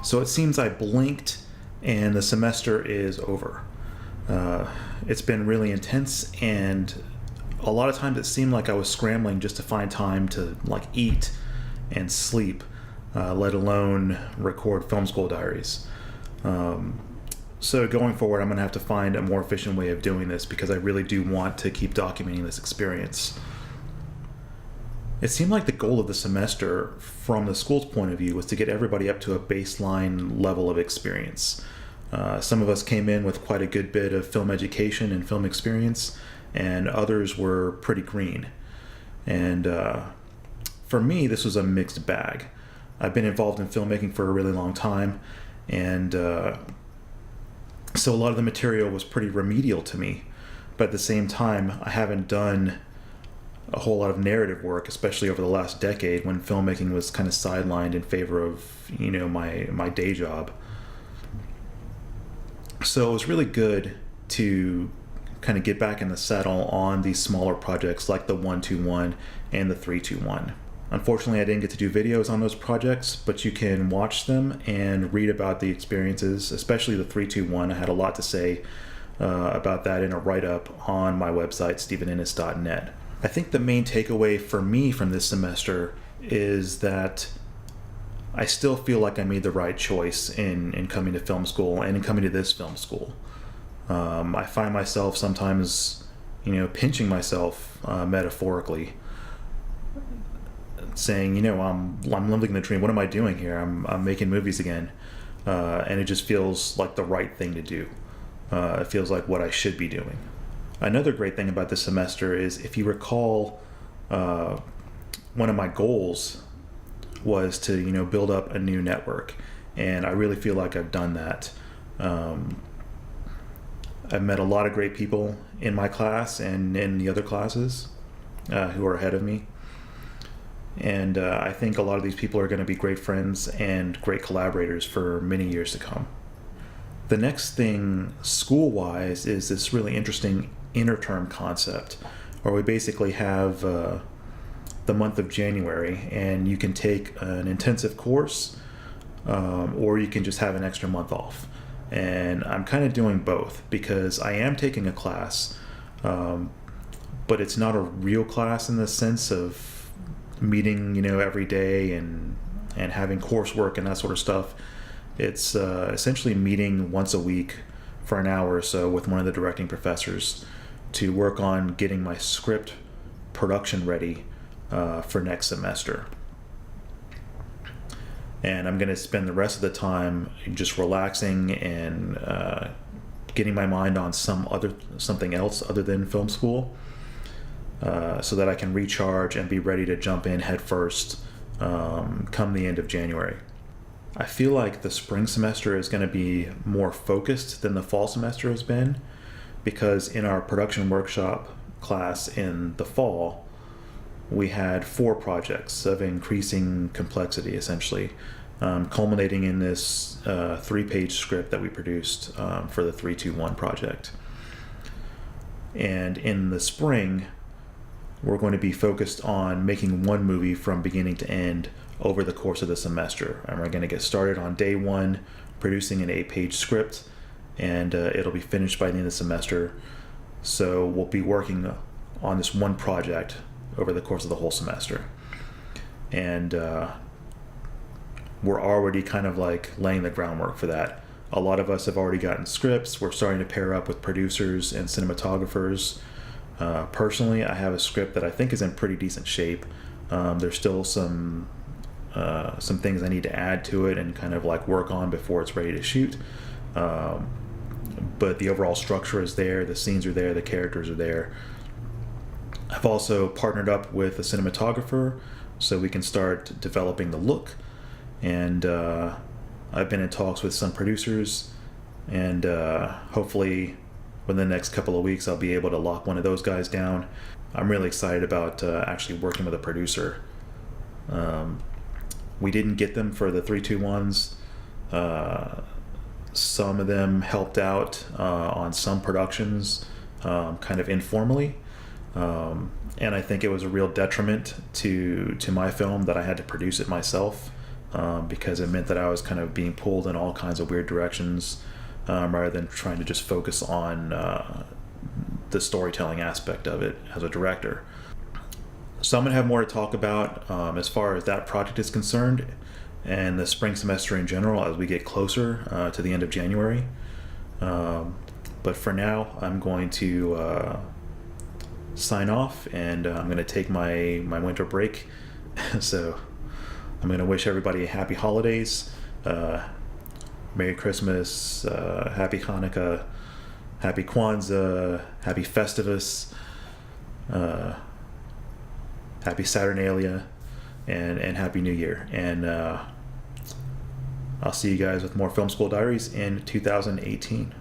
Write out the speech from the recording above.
So it seems I blinked and the semester is over. It's been really intense, and a lot of times it seemed like I was scrambling just to find time to like eat and sleep, let alone record Film School Diaries. So going forward, I'm going to have to find a more efficient way of doing this because I really do want to keep documenting this experience. It seemed like the goal of the semester, from the school's point of view, was to get everybody up to a baseline level of experience. Some of us came in with quite a good bit of film education and film experience, and others were pretty green. And for me, this was a mixed bag. I've been involved in filmmaking for a really long time, and so a lot of the material was pretty remedial to me. But at the same time, I haven't done a whole lot of narrative work, especially over the last decade when filmmaking was kind of sidelined in favor of, my day job. So it was really good to kind of get back in the saddle on these smaller projects like the 121 and the 321. Unfortunately, I didn't get to do videos on those projects, but you can watch them and read about the experiences, especially the 321. I had a lot to say about that in a write-up on my website, stepheninnis.net. I think the main takeaway for me from this semester is that I still feel like I made the right choice in coming to film school and in coming to this film school. I find myself sometimes, pinching myself metaphorically, saying, I'm living the dream. What am I doing here? I'm making movies again, and it just feels like the right thing to do. It feels like what I should be doing. Another great thing about this semester is, if you recall, one of my goals was to build up a new network, and I really feel like I've done that. I've met a lot of great people in my class and in the other classes who are ahead of me. And I think a lot of these people are going to be great friends and great collaborators for many years to come. The next thing school-wise is this really interesting interterm concept, where we basically have the month of January, and you can take an intensive course or you can just have an extra month off. And I'm kind of doing both because I am taking a class, but it's not a real class in the sense of meeting, every day and having coursework and that sort of stuff. It's essentially meeting once a week for an hour or so with one of the directing professors to work on getting my script production ready for next semester. And I'm going to spend the rest of the time just relaxing and getting my mind on something else other than film school, so that I can recharge and be ready to jump in head first come the end of January. I feel like the spring semester is going to be more focused than the fall semester has been, because in our production workshop class in the fall, we had 4 projects of increasing complexity, essentially, culminating in this 3-page script that we produced for the 321 project. And in the spring, we're going to be focused on making one movie from beginning to end over the course of the semester. And we're going to get started on day 1, producing an 8-page script, and it'll be finished by the end of the semester. So we'll be working on this one project over the course of the whole semester. And we're already kind of like laying the groundwork for that. A lot of us have already gotten scripts. We're starting to pair up with producers and cinematographers. Personally, I have a script that I think is in pretty decent shape. There's still some things I need to add to it and kind of like work on before it's ready to shoot. But the overall structure is there, the scenes are there, the characters are there. I've also partnered up with a cinematographer so we can start developing the look. And I've been in talks with some producers, and hopefully within the next couple of weeks I'll be able to lock one of those guys down. I'm really excited about actually working with a producer. We didn't get them for the 321s. Some of them helped out on some productions kind of informally. And I think it was a real detriment to my film that I had to produce it myself because it meant that I was kind of being pulled in all kinds of weird directions, rather than trying to just focus on the storytelling aspect of it as a director. So I'm going to have more to talk about as far as that project is concerned, and the spring semester in general as we get closer to the end of January. But for now, I'm going to sign off, and I'm going to take my winter break. So I'm going to wish everybody happy holidays, Merry Christmas, Happy Hanukkah, Happy Kwanzaa, Happy Festivus, Happy Saturnalia, and Happy New Year. And I'll see you guys with more Film School Diaries in 2018.